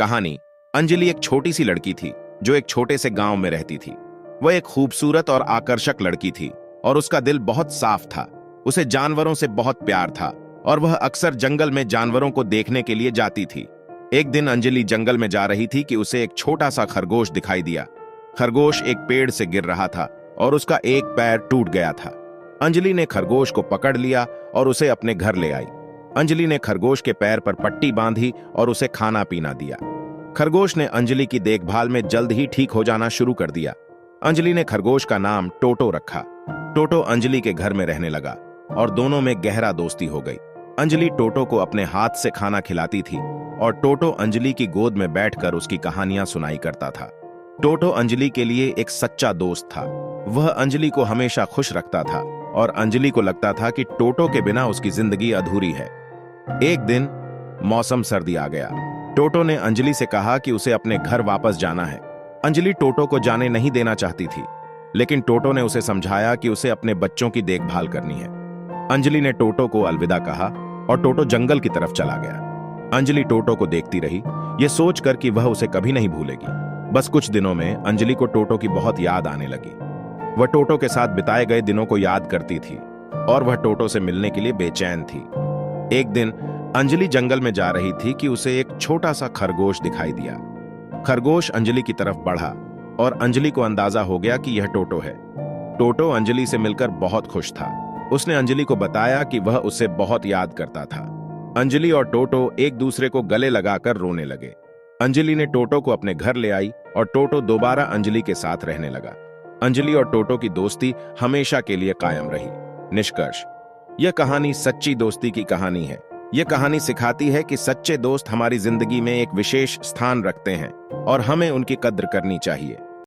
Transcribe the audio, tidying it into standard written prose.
कहानी। अंजलि एक छोटी सी लड़की थी जो एक छोटे से गांव में रहती थी। वह एक खूबसूरत और आकर्षक लड़की थी और उसका दिल बहुत साफ था। उसे जानवरों से बहुत प्यार था और वह अक्सर जंगल में जानवरों को देखने के लिए जाती थी। एक दिन अंजलि जंगल में जा रही थी कि उसे एक छोटा सा खरगोश दिखाई दिया। खरगोश एक पेड़ से गिर रहा था और उसका एक पैर टूट गया था। अंजलि ने खरगोश को पकड़ लिया और उसे अपने घर ले आई। अंजलि ने खरगोश के पैर पर पट्टी बांधी और उसे खाना पीना दिया। खरगोश ने अंजलि की देखभाल में जल्द ही ठीक हो जाना शुरू कर दिया। अंजलि ने खरगोश का नाम टोटो रखा। टोटो अंजलि के घर में रहने लगा और दोनों में गहरा दोस्ती हो गई। अंजलि टोटो को अपने हाथ से खाना खिलाती थी और टोटो अंजलि की गोद में बैठकर उसकी कहानियां सुनाई करता था। टोटो अंजलि के लिए एक सच्चा दोस्त था। वह अंजलि को हमेशा खुश रखता था और अंजलि को लगता था कि टोटो के बिना उसकी जिंदगी अधूरी है। एक दिन मौसम सर्दी आ गया। टोटो ने अंजलि से कहा कि उसे अपने घर वापस जाना है। अंजलि टोटो को जाने नहीं देना चाहती थी, लेकिन टोटो ने उसे समझाया कि उसे अपने बच्चों की देखभाल करनी है। अंजलि ने टोटो को अलविदा कहा और टोटो जंगल की तरफ चला गया। अंजलि टोटो को देखती रही, ये सोचकर कि वह उसे कभी नहीं भूलेगी। बस कुछ दिनों में अंजलि को टोटो की बहुत याद आने लगी। वह टोटो के साथ बिताए गए दिनों को याद करती थी और वह टोटो से मिलने के लिए बेचैन थी। एक दिन अंजलि जंगल में जा रही थी कि उसे एक छोटा सा खरगोश दिखाई दिया। खरगोश अंजलि की तरफ बढ़ा और अंजलि को अंदाजा हो गया कि यह टोटो है। टोटो अंजलि से मिलकर बहुत खुश था। उसने अंजलि को बताया कि वह उसे बहुत याद करता था। अंजलि और टोटो एक दूसरे को गले लगाकर रोने लगे। अंजलि ने टोटो को अपने घर ले आई और टोटो दोबारा अंजलि के साथ रहने लगा। अंजलि और टोटो की दोस्ती हमेशा के लिए कायम रही। निष्कर्ष, यह कहानी सच्ची दोस्ती की कहानी है। यह कहानी सिखाती है कि सच्चे दोस्त हमारी जिंदगी में एक विशेष स्थान रखते हैं और हमें उनकी कद्र करनी चाहिए।